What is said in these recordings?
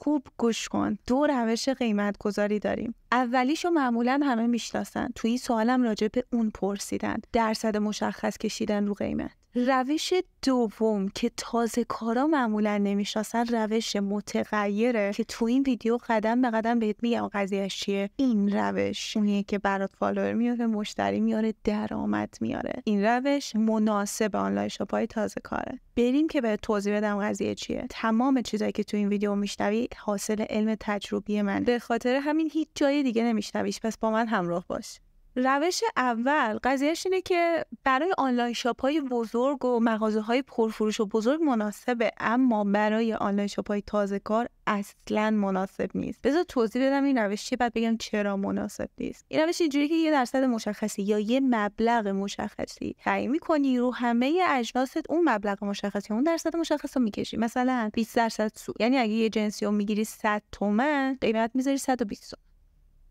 خوب گوش کن. 2 روش قیمت گذاری داریم. اولیشو معمولا همه میشناسن. توی سوالم راجع به اون پرسیدن. درصد مشخص کشیدن رو قیمت. روش دوم که تازه کارا معمولا نمیشناسن روش متغیره که تو این ویدیو قدم به قدم بهت میگم قضیهش چیه. این روش اونیه که برات فالوور میاره، مشتری میاره، درآمد میاره. این روش مناسب آنلاین شاپ‌های تازه کاره. بریم که بهت توضیح بدم قضیه چیه. تمام چیزایی که تو این ویدیو میشنوی حاصل علم تجربی من. به خاطر همین هیچ جای دیگه نمیشنویش، پس با من همراه باش. روش اول قضیهش اینه که برای آنلاین شاپ‌های بزرگ و مغازه‌های پرفروش و بزرگ مناسبه، اما برای آنلاین شاپ‌های تازه کار اصلاً مناسب نیست. بذار توضیح بدم این روش چیه، بعد بگم چرا مناسب نیست. این روش اینجوریه که یه درصد مشخصی یا یه مبلغ مشخصی تعیین می‌کنی، رو همه اجناست اون مبلغ مشخصی اون درصد مشخص رو می‌کشی. مثلا 20% سود، یعنی اگه یه جنسی رو می‌گیری 100 تومن، قیمت می‌ذاری 120 تومن.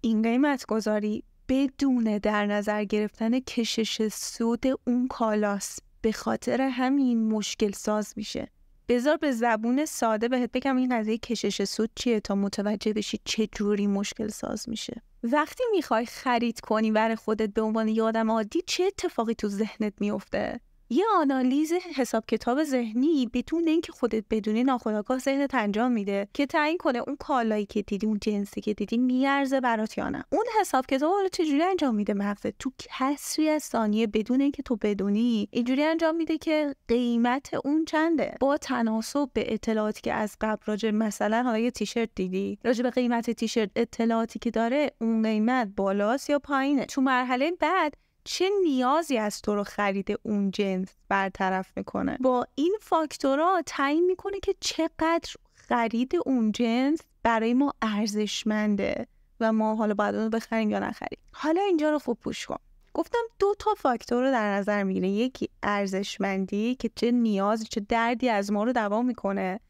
این قیمت گذاری بدون در نظر گرفتن کشش سود اون کالاست. به خاطر همین مشکل ساز میشه. بذار به زبون ساده بهت بگم این قضیه کشش سود چیه تا متوجه بشی چه جوری مشکل ساز میشه. وقتی میخوای خرید کنی برای خودت به عنوان یه آدم عادی، چه اتفاقی تو ذهنت میفته؟ یه آنالیز حساب کتاب ذهنی بدون اینکه خودت بدونی ناخودآگاه ذهنت انجام میده که تعیین کنه اون کالایی که دیدی، اون جنسی که دیدی میارزه برات یا نه. اون حساب کتاب حالا چجوری انجام میده؟ مغزت تو کسری از ثانیه بدون اینکه تو بدونی اینجوری انجام میده که قیمت اون چنده با تناسب به اطلاعاتی که از قبل راجع مثلا حالا یه تیشرت دیدی، راجع به قیمت تیشرت اطلاعاتی که داره، اون قیمت بالاست یا پایینه. تو مرحله بعد چه نیازی از تو رو خرید اون جنس برطرف میکنه. با این فاکتورها تعیین میکنه که چقدر خرید اون جنس برای ما ارزشمنده و ما حالا باید اون رو بخریم یا نخریم. حالا اینجا رو خوب گوش کن. گفتم 2 فاکتور رو در نظر میگیره. یکی ارزشمندی که چه نیازی چه دردی از ما رو دوا میکنه،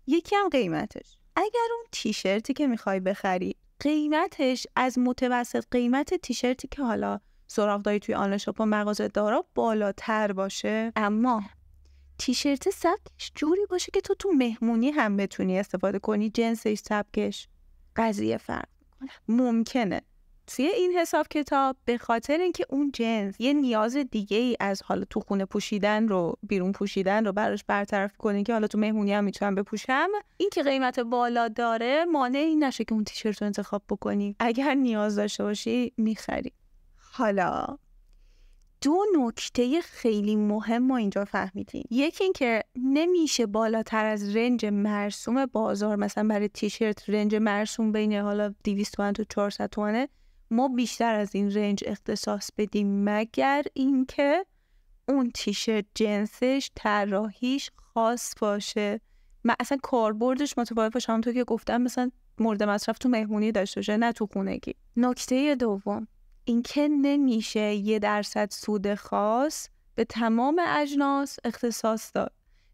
یکی هم قیمتش. اگر اون تیشرتی که میخوای بخری قیمتش از متوسط قیمت تیشرتی که حالا سراغ داری توی آنلاین شاپ و مغازه دارا بالاتر باشه، اما تیشرت سبکش جوری باشه که تو مهمونی هم بتونی استفاده کنی، جنسش، سبکش، قضیه فرق میکنه. ممکنه توی این حساب کتاب به خاطر اینکه اون جنس یه نیاز دیگه ای از حالا تو خونه پوشیدن رو، بیرون پوشیدن رو براش برطرف کنی که حالا تو مهمونی هم میتونم بپوشم، این که قیمت بالا داره مانعی نشه که اون تیشرت رو انتخاب بکنی. اگر نیاز داشته باشی میخری. حالا 2 نکته خیلی مهم ما اینجا فهمیدیم. یکی این که نمیشه بالاتر از رنج مرسوم بازار، مثلا برای تیشرت رنج مرسوم بین حالا 200 تومن تا 400 تومنه، ما بیشتر از این رنج اختصاص بدیم مگر اینکه اون تیشرت جنسش، طراحیش خاص باشه، اصلا کاربردش متفاوت باشه. همونطور که گفتم مثلا مورد مصرف تو مهمونی داشته باشه، نه تو خونگی. نکته دوم اینکه نمیشه 1% سود خاص به تمام اجناس اختصاص داد،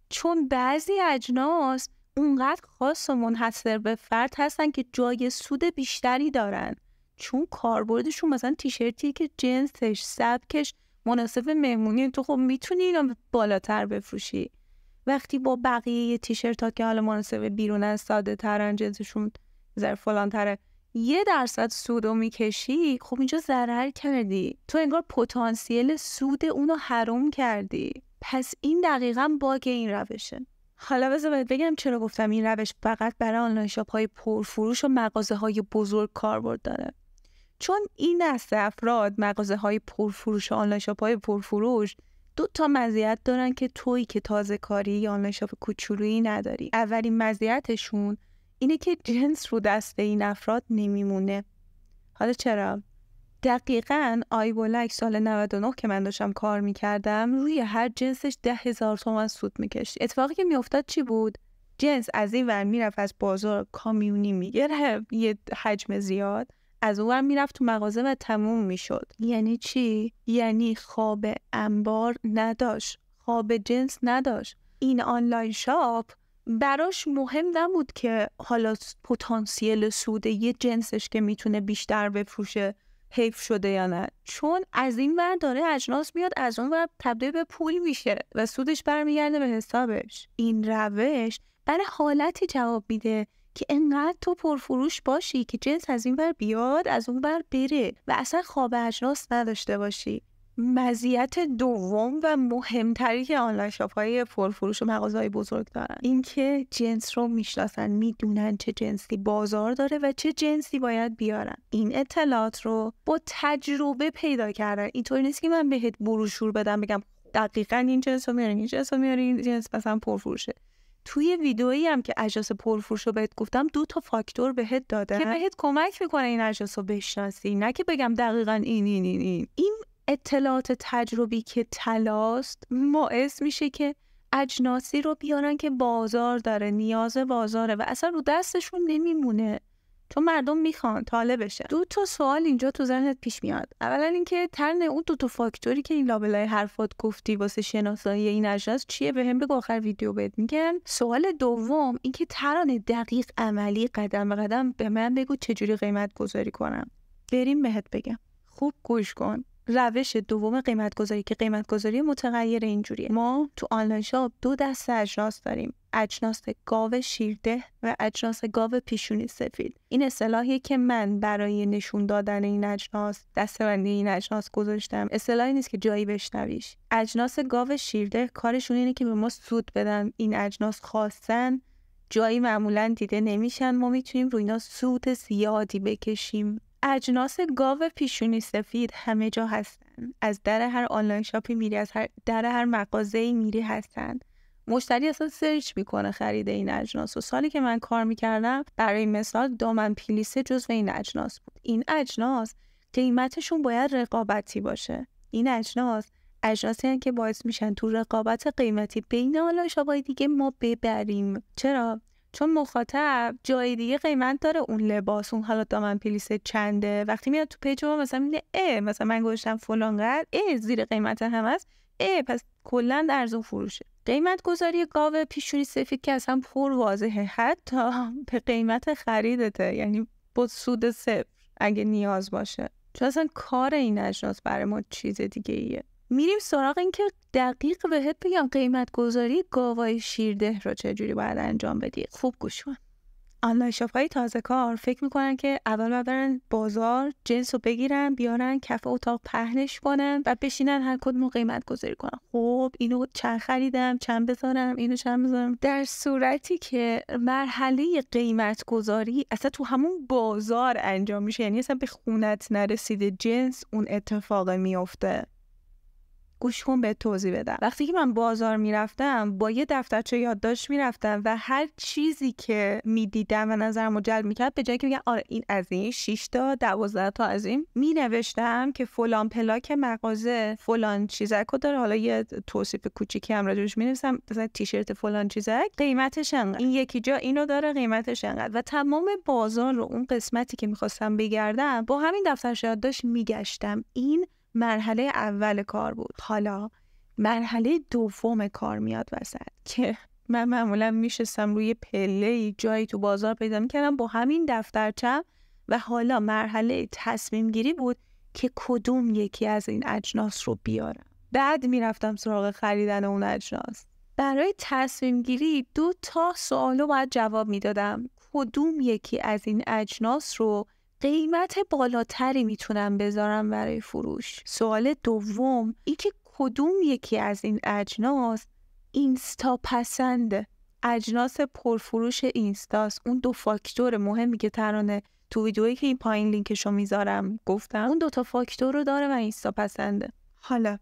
چون بعضی اجناس اونقدر خاص و منحصر به فرد هستن که جای سود بیشتری دارن، چون کاربردشون مثلا تیشرتی که جنسش، سبکش مناسب مهمونی، تو خب میتونی اینو بالاتر بفروشی. وقتی با بقیه تیشرت ها که حالا مناسب بیرونن، ساده ترن، جنسشون ذره فلان تره، 1% سودو میکشی، خب اینجا ضرر کردی. تو انگار پتانسیل سود اونو حروم کردی. پس این دقیقاً باگ این روشه. حالا بذار بهت بگم چرا گفتم این روش فقط برای آنلاین شاپ های پرفروش و مغازه های بزرگ کاربرد داره. چون این دسته افراد، مغازه های پرفروش و آنلاین شاپ های پرفروش، 2 مزیت دارن که تویی که تازه کاری یا آنلاین شاپ کوچولویی نداری. اولین مزیتشون اینه که جنس رو دست این افراد نمیمونه. حالا چرا؟ دقیقاً آیبولک سال 99 که من داشتم کار میکردم روی هر جنسش 10,000 تومان سود میکشت. اتفاقی که میافتاد چی بود؟ جنس از این ور میرفت از بازار کامیونی میگرفت یه حجم زیاد، از اون ور میرفت تو مغازه و تموم میشد. یعنی چی؟ یعنی خواب انبار نداشت، خواب جنس نداشت. این آنلاین شاپ براش مهم نبود که حالا پتانسیل سود یه جنسش که میتونه بیشتر بفروشه حیف شده یا نه، چون از این ور داره اجناس میاد، از اون ور تبدیل به پول میشه و سودش برمیگرده به حسابش. این روش برای حالتی جواب میده که انقدر تو پرفروش باشی که جنس از این بر بیاد از اون بر بره و اصلا خواب اجناس نداشته باشی. مزیت دوم و مهمتری که آنلاین شاپ‌های پرفروش و مغازه‌های بزرگ دارن اینکه جنس رو میشناسن، میدونن چه جنسی بازار داره و چه جنسی باید بیارن. این اطلاعات رو با تجربه پیدا کردن. اینطوری نیست که من بهت بروشور بدم بگم دقیقاً این جنس رو میارین، این جنس رو میارین، این جنس مثلا پرفروشه. توی ویدئویی هم که اجناس پرفروش رو بهت گفتم 2 فاکتور بهت داده که بهت کمک میکنه این اجناس رو بشناسی، نه که بگم دقیقاً این اطلاعات تجربی که طلاست باعث میشه که اجناسی رو بیارن که بازار داره، نیاز بازاره و اصلا رو دستشون نمیمونه چون مردم میخوان طالب بشن. 2 سوال اینجا تو ذهنت پیش میاد. اولا اینکه ترن اون 2 فاکتوری که این لابلای حرفات گفتی واسه شناسایی این اجناس چیه بهم بگو، آخر ویدیو بهت میگم. سوال دوم اینکه ترانه دقیق عملی قدم به قدم به من بگو چجوری قیمت گذاری کنم. بریم بهت بگم. خوب گوش کن. روش دوم قیمت گذاری که قیمت گذاری متغیر اینجوریه. ما تو آنلاین شاپ 2 دسته اجناس داریم: اجناس گاو شیرده و اجناس گاو پیشونی سفید. این اصطلاحیه که من برای نشون دادن این اجناس دسته‌بندی این اجناس گذاشتم. اصطلاحی نیست که جایی بشنویش. اجناس گاو شیرده کارشون اینه که به ما سود بدن. این اجناس خاصن جایی معمولا دیده نمیشن، ما میتونیم روی اینا سود زیادی بکشیم. اجناس گاو پیشونی سفید همه جا هستن. از در هر آنلاین شاپی میری، از در هر مغازه‌ای میری هستن. مشتری اصلا سرچ میکنه خرید این اجناس. و سالی که من کار میکردم برای مثال دامن پیلیسه جزو این اجناس بود. این اجناس قیمتشون باید رقابتی باشه. این اجناسی هستن که باعث میشن تو رقابت قیمتی بین آنلاین شاپ‌های دیگه ما ببریم. چرا؟ چون مخاطب جای دیگه قیمت داره اون لباس، اون حالا دامن پلیسه چنده، وقتی میاد تو پیج ما مثلا میگه مثلا من گذاشتم فلان قدر، زیر قیمت هم هست، پس کلا ارزون فروشه. قیمت گذاری گاو پیشونی سفید که اصلا پر واضحه، حتی به قیمت خریدته، یعنی با سود صفر اگه نیاز باشه، چون اصلا کار این اجناس برای ما چیز دیگه ایه. میریم سراغ این که دقیق بهت بگم قیمت گذاری گاوای شیرده رو چجوری باید انجام بدی. خوب گوش کن. آنلاین شاپ‌های تازه کار فکر میکنن که اول برن بازار جنس رو بگیرن بیارن کف اتاق پهنش کنن و بشینن هر کدوم قیمت گذاری کنن. خب اینو چند خریدم، چند بذارم، اینو چند بذارم، در صورتی که مرحله قیمت گذاری اصلا تو همون بازار انجام میشه. یعنی اصلا به خونت نرسیده جنس اون اتفاق میفته. گوش کن به توضیح بدم. وقتی که من بازار میرفتم با یه دفترچه یادداشت میرفتم و هر چیزی که میدیدم و نظرمو جلب میکرد به جایی که بگم آره این از این 6 تا 12 تا از این، مینوشتم که فلان پلاک مغازه فلان چیزکو داره، حالا یه توصیف کوچیکی هم راجعش مینویسم، مثلا تیشرت فلان چیزک قیمتش انقدر، این یکی جا اینو داره قیمتش انقدر، و تمام بازار رو اون قسمتی که میخواستم بگردم با همین دفترچه یادداشت میگشتم. این مرحله اول کار بود. حالا مرحله دوم کار میاد وسط که من معمولا میشستم روی پله جایی تو بازار پیدا میکردم با همین دفترچه و حالا مرحله تصمیم گیری بود که کدوم یکی از این اجناس رو بیارم. بعد میرفتم سراغ خریدن اون اجناس. برای تصمیم گیری 2 سوالو باید جواب میدادم. کدوم یکی از این اجناس رو قیمت بالاتری میتونم بذارم برای فروش؟ سوال دوم این که کدوم یکی از این اجناس اینستا پسنده، اجناس پرفروش اینستاست. اون 2 فاکتور مهمی که ترانه تو ویدیویی که این پایین لینکشو میذارم گفتم، اون 2 فاکتور رو داره و اینستا پسنده. حالا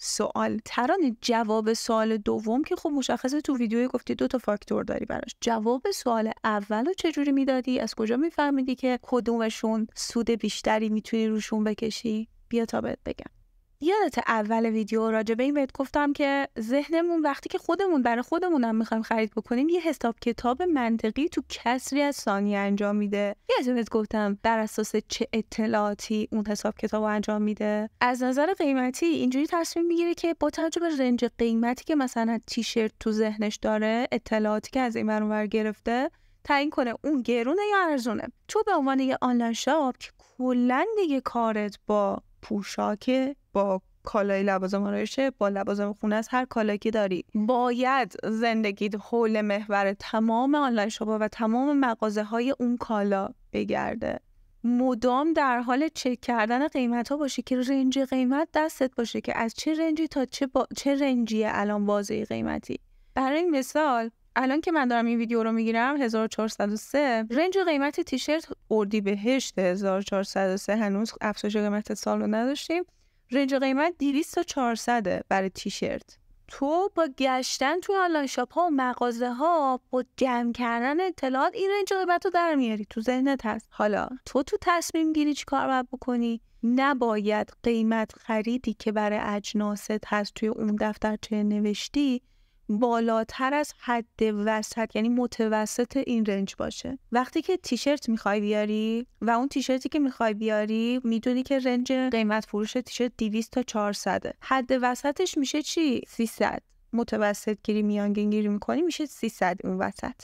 سوال ترانه جواب سوال دوم که خب مشخصه تو ویدیوی گفتی 2 فاکتور داری براش، جواب سوال اول رو چجوری میدادی؟ از کجا میفهمیدی که کدومشون سود بیشتری میتونی روشون بکشی؟ بیا تا بهت بگم. یادت اول ویدیو راجع به این بهت گفتم که ذهنمون وقتی که خودمون برای خودمونم میخوایم خرید بکنیم یه حساب کتاب منطقی تو کسری از ثانیه انجام میده. یادت گفتم بر اساس چه اطلاعاتی اون حساب کتابو انجام میده. از نظر قیمتی اینجوری تصمیم میگیره که با توجه به رنج قیمتی که مثلا تیشرت تو ذهنش داره، اطلاعاتی که از این ور گرفته، تعیین کنه اون گرونه یا ارزونه. تو به عنوان یه آنلاین شاپ که کلا دیگه کارت با پوشاک، با کالای لوازم آرایشه، با لوازم خونه از هر کالایی که داری، باید زندگیت حول محور تمام آنلاین شاپ‌ها و تمام مغازه‌های اون کالا بگرده. مدام در حال چک کردن قیمت‌ها باشی که رنج قیمت دستت باشه که از چه رنجی تا چه رنجیه الان بازه قیمتی. برای مثال الان که من دارم این ویدیو رو میگیرم 1403 رنج قیمت تیشرت اردیبهشت 1403 هنوز افزایش قیمت سال رو نداشتیم. رنج قیمت 200 تا 400 برای تیشرت. تو با گشتن توی آنلاین شاپ ها و مغازه ها با جمع کردن اطلاعات این رنج قیمت رو در میاری، تو ذهنت هست. حالا تو تصمیم گیری چی کار باید بکنی؟ نباید قیمت خریدی که برای اجناست هست توی اون دفترچه نوشتی بالاتر از حد وسط یعنی متوسط این رنج باشه. وقتی که تیشرت میخوای بیاری و اون تیشرتی که میخوای بیاری میدونی که رنج قیمت فروش تیشرت 200 تا 400 حد وسطش میشه چی؟ 300. متوسط گیری میانگین گیری میکنی میشه 300 اون وسط.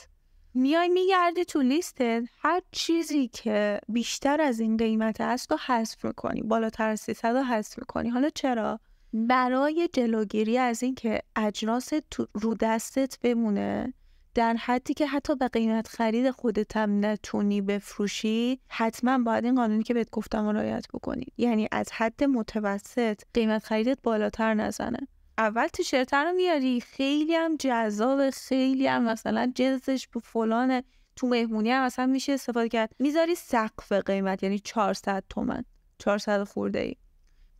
میای میگردی تو لیستت هر چیزی که بیشتر از این قیمت هست رو حذف میکنی، بالاتر از 300 رو حذف میکنی. حالا چرا؟ برای جلوگیری از این که اجناس رو دستت بمونه در حدی که حتی به قیمت خرید خودت هم نتونی بفروشی، حتما باید این قانونی که بهت گفتم رعایت بکنی. یعنی از حد متوسط قیمت خریدت بالاتر نزنه. اول تیشرت رو میاری، خیلی هم جذاب، خیلی هم مثلا جنسش به فلانه، تو مهمونی هم مثلا میشه استفاده کرد، میذاری سقف قیمت یعنی 400 تومن، 400 خورده ای.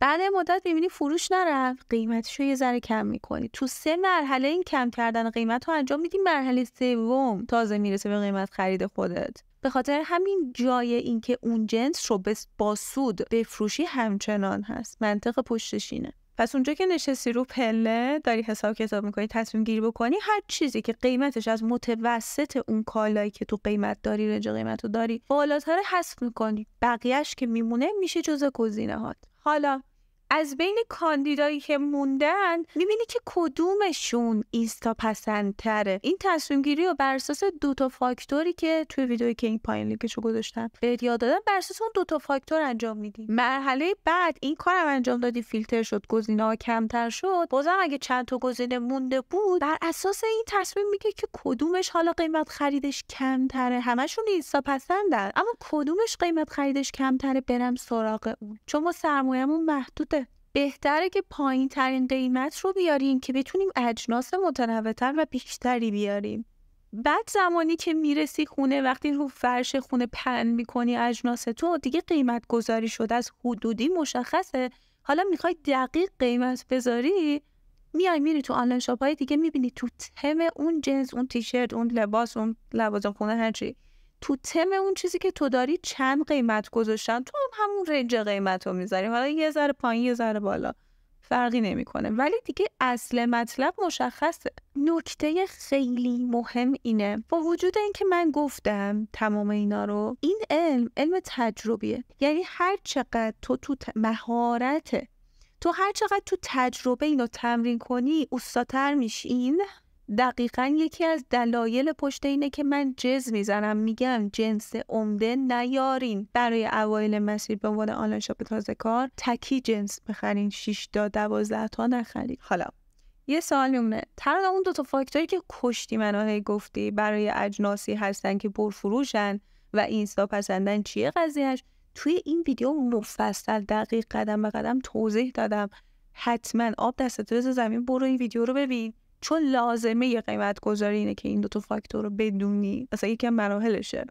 بعد مدت میبینی فروش نرفت، قیمتشو یه ذره کم میکنی. تو 3 مرحله این کم کردن قیمت رو انجام میدی، مرحله سوم تازه میرسه به قیمت خرید خودت. به خاطر همین جای این که اون جنس رو با سود بفروشی همچنان هست. منطق پشتش اینه. پس اونجا که نشستی رو پله داری حساب کتاب میکنی، تصمیم گیری بکنی، هر چیزی که قیمتش از متوسط اون کالایی که تو قیمت داری، رنج قیمت رو داری، بالاتر حذف میکنی. بقیهش که میمونه میشه جزء گزینه‌هات. حالا از بین کاندیدایی که موندن میبینی که کدومشون اینستا پسندتره. این تصمیم گیری رو بر اساس 2 فاکتوری که توی ویدیویی که این پایین لینکشو گذاشتم بهت یاد دادم، بر اساس اون 2 فاکتور انجام میدی. مرحله بعد این کارم انجام دادی، فیلتر شد، گزینه‌ها کمتر شد، بازم اگه چند تا گزینه مونده بود بر اساس این تصمیم میگیری که کدومش حالا قیمت خریدش کمتره. همشون اینستا پسندن اما کدومش قیمت خریدش کمتره برم سراغ اون، چون ما سرمایه‌مون محدوده. بهتره که پایین ترین قیمت رو بیاریم که بتونیم اجناس متنوع‌تر و بیشتری بیاریم. بعد زمانی که میرسی خونه، وقتی رو فرش خونه پهن میکنی اجناس تو، دیگه قیمت گذاری شده از حدودی مشخصه. حالا میخوای دقیق قیمت بذاری، میری تو آنلاین شاپ های دیگه، میبینی تو تم اون جنس، اون تیشرت، اون لباس، اون لوازم خونه، هرچی تو تم اون چیزی که تو داری چند قیمت گذاشتن، تو هم همون رنج قیمت رو میذاریم، حالا یه ذره پایین یه ذره بالا فرقی نمیکنه، ولی دیگه اصل مطلب مشخصه. نکته خیلی مهم اینه، با وجود اینکه من گفتم تمام اینا رو، این علم تجربیه. یعنی هر چقدر تو مهارته، تو هر چقدر تو تجربه اینو تمرین کنی استادتر میشین. دقیقاً یکی از دلایل پشت اینه که من جز میزنم، میگم جنس عمده نیارین. برای اوایل مسیر به عنوان آنلاین شاپ تازه کار تکی جنس بخرین، 6 تا 12 تا نخرید. حالا یه سوال میمونه، ترا اون 2 فاکتوری که کشتی منو گفتی برای اجناسی هستن که پرفروشن و اینستا پسندن چیه قضیهش؟ توی این ویدیو مفصل دقیق قدم به قدم توضیح دادم. حتما آب دستت روز زمین برو این ویدیو رو ببین، چون لازمه یه قیمت گذاری اینه که این 2 فاکتور رو بدونی، اصلا یکی از مراحلشه.